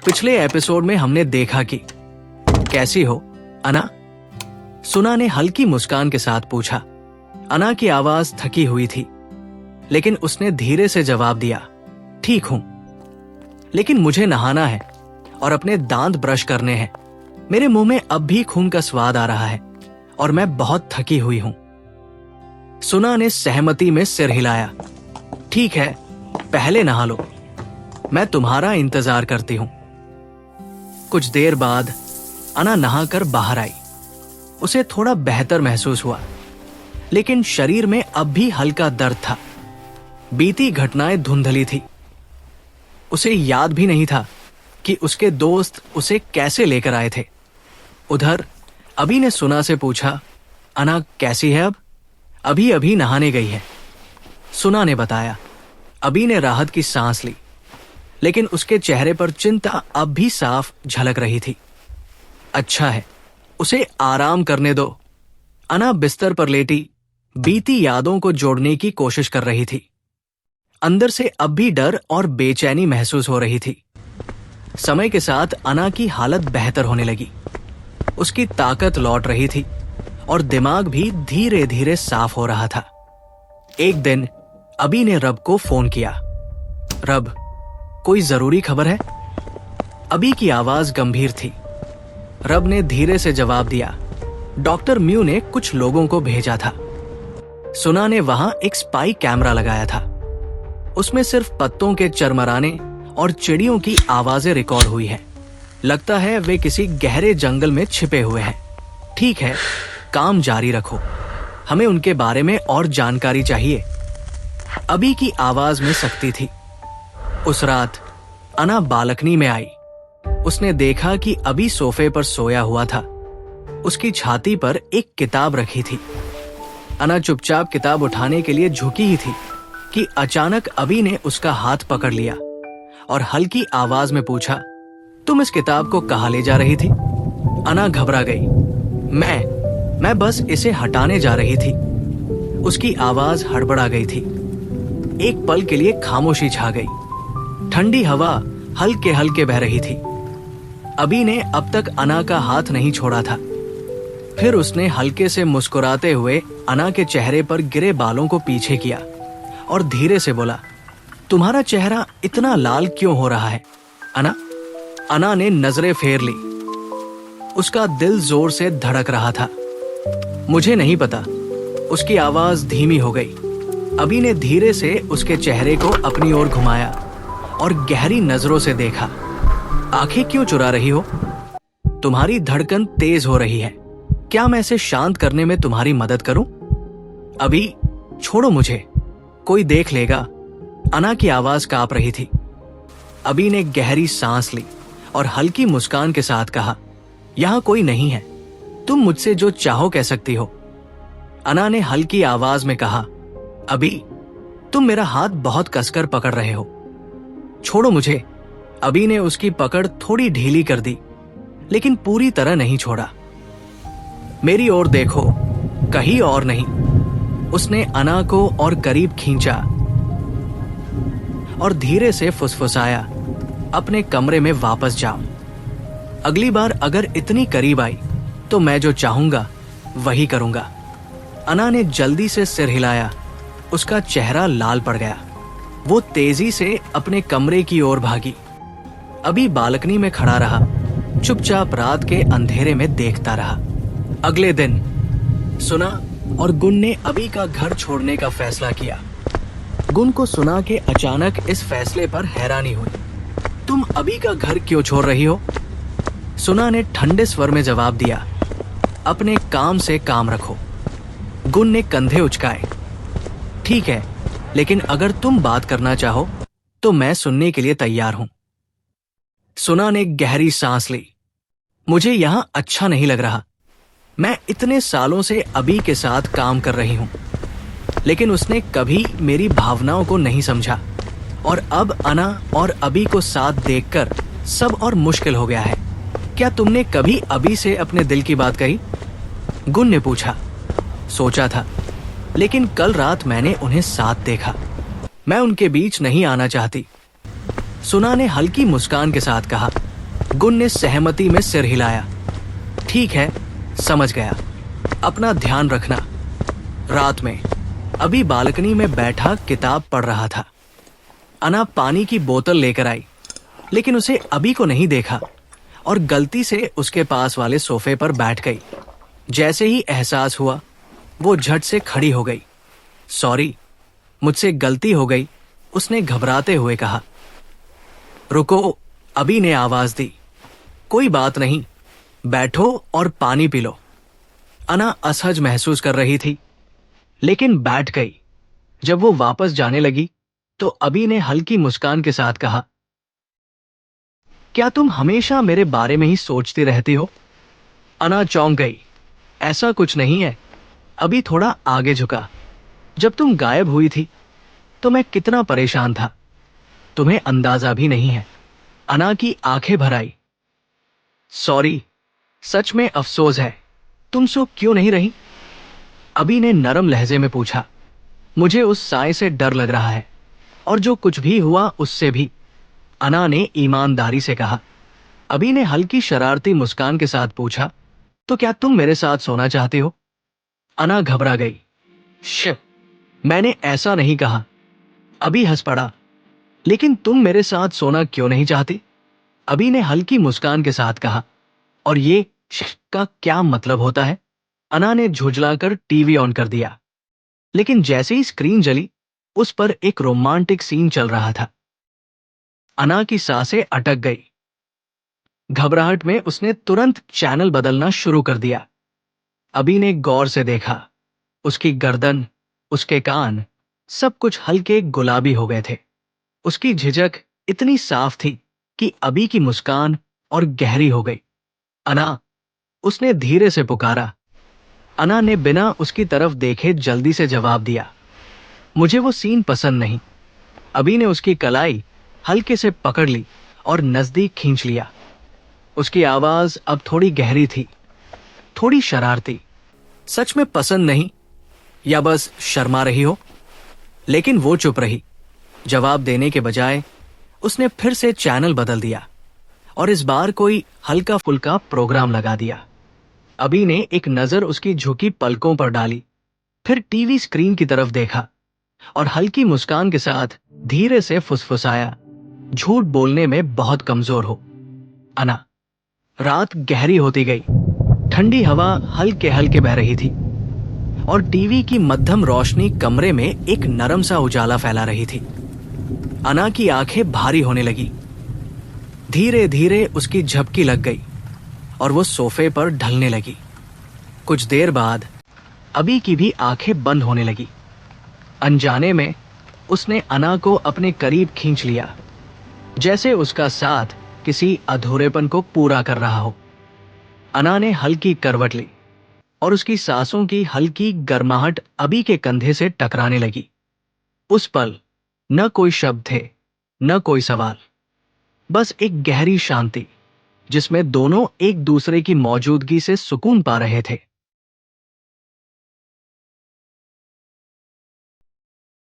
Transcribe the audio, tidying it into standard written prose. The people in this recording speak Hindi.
पिछले एपिसोड में हमने देखा कि कैसी हो अना? सुना ने हल्की मुस्कान के साथ पूछा। अना की आवाज थकी हुई थी, लेकिन उसने धीरे से जवाब दिया, ठीक हूं, लेकिन मुझे नहाना है और अपने दांत ब्रश करने हैं। मेरे मुंह में अब भी खून का स्वाद आ रहा है और मैं बहुत थकी हुई हूं। सुना ने सहमति में सिर हिलाया। ठीक है, पहले नहा लो, मैं तुम्हारा इंतजार करती हूं। कुछ देर बाद अना नहाकर बाहर आई। उसे थोड़ा बेहतर महसूस हुआ, लेकिन शरीर में अब भी हल्का दर्द था। बीती घटनाएं धुंधली थी। उसे याद भी नहीं था कि उसके दोस्त उसे कैसे लेकर आए थे। उधर अभी ने सुना से पूछा, अना कैसी है अब? अभी अभी नहाने गई है, सुना ने बताया। अभी ने राहत की सांस ली, लेकिन उसके चेहरे पर चिंता अब भी साफ झलक रही थी। अच्छा है, उसे आराम करने दो। अना बिस्तर पर लेटी बीती यादों को जोड़ने की कोशिश कर रही थी। अंदर से अब भी डर और बेचैनी महसूस हो रही थी। समय के साथ अना की हालत बेहतर होने लगी। उसकी ताकत लौट रही थी और दिमाग भी धीरे धीरे साफ हो रहा था। एक दिन अभी ने रब को फोन किया। रब, कोई जरूरी खबर है? अभी की आवाज गंभीर थी। रब ने धीरे से जवाब दिया, डॉक्टर म्यू ने कुछ लोगों को भेजा था। सुना ने वहां एक स्पाई कैमरा लगाया था। उसमें सिर्फ पत्तों के चरमराने और चिड़ियों की आवाजें रिकॉर्ड हुई हैं। लगता है वे किसी गहरे जंगल में छिपे हुए हैं। ठीक है, काम जारी रखो, हमें उनके बारे में और जानकारी चाहिए। अभी की आवाज में सख्ती थी। उस रात अना बालकनी में आई। उसने देखा कि अभी सोफे पर सोया हुआ था। उसकी छाती पर एक किताब रखी थी। अना चुपचाप किताब उठाने के लिए झुकी ही थी कि अचानक अभी ने उसका हाथ पकड़ लिया और हल्की आवाज में पूछा, तुम इस किताब को कहाँ ले जा रही थी? अना घबरा गई। मैं बस इसे हटाने जा रही थी। उसकी आवाज हड़बड़ा गई थी। एक पल के लिए खामोशी छा गई। ठंडी हवा हल्के हल्के बह रही थी। अभी ने अब तक अना का हाथ नहीं छोड़ा था। फिर उसने हल्के से मुस्कुराते हुए अना के चेहरे पर गिरे बालों को पीछे किया और धीरे से बोला, तुम्हारा चेहरा इतना लाल क्यों हो रहा है अना? अना ने नजरें फेर ली। उसका दिल जोर से धड़क रहा था। मुझे नहीं पता। उसकी आवाज धीमी हो गई। अभी ने धीरे से उसके चेहरे को अपनी ओर घुमाया और गहरी नजरों से देखा। आंखें क्यों चुरा रही हो? तुम्हारी धड़कन तेज हो रही है। क्या मैं इसे शांत करने में तुम्हारी मदद करूं? अभी छोड़ो मुझे, कोई देख लेगा। अना की आवाज कांप रही थी। अभी ने गहरी सांस ली और हल्की मुस्कान के साथ कहा, यहां कोई नहीं है, तुम मुझसे जो चाहो कह सकती हो। अना ने हल्की आवाज में कहा, अभी तुम मेरा हाथ बहुत कसकर पकड़ रहे हो, छोड़ो मुझे। अभी ने उसकी पकड़ थोड़ी ढीली कर दी, लेकिन पूरी तरह नहीं छोड़ा। मेरी ओर देखो, कहीं और नहीं। उसने अना को और करीब खींचा और धीरे से फुसफुसाया, अपने कमरे में वापस जाओ। अगली बार अगर इतनी करीब आई तो मैं जो चाहूंगा वही करूंगा। अना ने जल्दी से सिर हिलाया। उसका चेहरा लाल पड़ गया। वो तेजी से अपने कमरे की ओर भागी। अभी बालकनी में खड़ा रहा, चुपचाप रात के अंधेरे में देखता रहा। अगले दिन सुना और गुन ने अभी का घर छोड़ने का फैसला किया। गुन को सुना के अचानक इस फैसले पर हैरानी हुई। तुम अभी का घर क्यों छोड़ रही हो? सुना ने ठंडे स्वर में जवाब दिया, अपने काम से काम रखो। गुन ने कंधे उचकाए। ठीक है, लेकिन अगर तुम बात करना चाहो तो मैं सुनने के लिए तैयार हूं। सुना ने गहरी सांस ली। मुझे यहां अच्छा नहीं लग रहा। मैं इतने सालों से अभी के साथ काम कर रही हूं, लेकिन उसने कभी मेरी भावनाओं को नहीं समझा और अब अना और अभी को साथ देखकर सब और मुश्किल हो गया है। क्या तुमने कभी अभी से अपने दिल की बात कही? गुन ने पूछा। सोचा था, लेकिन कल रात मैंने उन्हें साथ देखा। मैं उनके बीच नहीं आना चाहती। सुना ने हल्की मुस्कान के साथ कहा, गुन ने सहमति में सिर हिलाया। ठीक है, समझ गया, अपना ध्यान रखना। रात में अभी बालकनी में बैठा किताब पढ़ रहा था। अना पानी की बोतल लेकर आई, लेकिन उसे अभी को नहीं देखा और गलती से उसके पास वाले सोफे पर बैठ गई। जैसे ही एहसास हुआ, वो झट से खड़ी हो गई। सॉरी, मुझसे गलती हो गई, उसने घबराते हुए कहा। रुको, अभी ने आवाज दी। कोई बात नहीं, बैठो और पानी पी लो। अना असहज महसूस कर रही थी, लेकिन बैठ गई। जब वो वापस जाने लगी तो अभी ने हल्की मुस्कान के साथ कहा, क्या तुम हमेशा मेरे बारे में ही सोचती रहती हो? अना चौंक गई। ऐसा कुछ नहीं है। अभी थोड़ा आगे झुका। जब तुम गायब हुई थी तो मैं कितना परेशान था, तुम्हें अंदाजा भी नहीं है। अना की आंखें भर आई। सॉरी, सच में अफसोस है। तुम सो क्यों नहीं रही? अभी ने नरम लहजे में पूछा। मुझे उस साय से डर लग रहा है, और जो कुछ भी हुआ उससे भी, अना ने ईमानदारी से कहा। अभी ने हल्की शरारती मुस्कान के साथ पूछा, तो क्या तुम मेरे साथ सोना चाहती हो? अना घबरा गई। शिट, मैंने ऐसा नहीं कहा। अभी हंस पड़ा। लेकिन तुम मेरे साथ सोना क्यों नहीं चाहती? अभी ने हल्की मुस्कान के साथ कहा। और ये शिट का क्या मतलब होता है? अना ने झुंझलाकर टीवी ऑन कर दिया। लेकिन जैसे ही स्क्रीन जली, उस पर एक रोमांटिक सीन चल रहा था। अना की सांसें अटक गई। घबराहट में उसने तुरंत चैनल बदलना शुरू कर दिया। अभी ने गौर से देखा। उसकी गर्दन, उसके कान, सब कुछ हल्के गुलाबी हो गए थे। उसकी झिझक इतनी साफ थी कि अभी की मुस्कान और गहरी हो गई। अना, उसने धीरे से पुकारा। अना ने बिना उसकी तरफ देखे जल्दी से जवाब दिया। मुझे वो सीन पसंद नहीं। अभी ने उसकी कलाई हल्के से पकड़ ली और नजदीक खींच लिया। उसकी आवाज अब थोड़ी गहरी थी, थोड़ी शरारती। सच में पसंद नहीं, या बस शर्मा रही हो? लेकिन वो चुप रही। जवाब देने के बजाय उसने फिर से चैनल बदल दिया और इस बार कोई हल्का फुल्का प्रोग्राम लगा दिया। अभी ने एक नजर उसकी झुकी पलकों पर डाली, फिर टीवी स्क्रीन की तरफ देखा और हल्की मुस्कान के साथ धीरे से फुसफुसाया, झूठ बोलने में बहुत कमजोर हो, अना। रात गहरी होती गई। ठंडी हवा हल्के हल्के बह रही थी और टीवी की मध्यम रोशनी कमरे में एक नरम सा उजाला फैला रही थी। अना की आंखें भारी होने लगी। धीरे धीरे उसकी झपकी लग गई और वो सोफे पर ढलने लगी। कुछ देर बाद अभी की भी आंखें बंद होने लगी। अनजाने में उसने अना को अपने करीब खींच लिया, जैसे उसका साथ किसी अधूरेपन को पूरा कर रहा हो। अना ने हल्की करवट ली और उसकी सांसों की हल्की गर्माहट अभी के कंधे से टकराने लगी। उस पल न कोई शब्द थे, न कोई सवाल, बस एक गहरी शांति जिसमें दोनों एक दूसरे की मौजूदगी से सुकून पा रहे थे।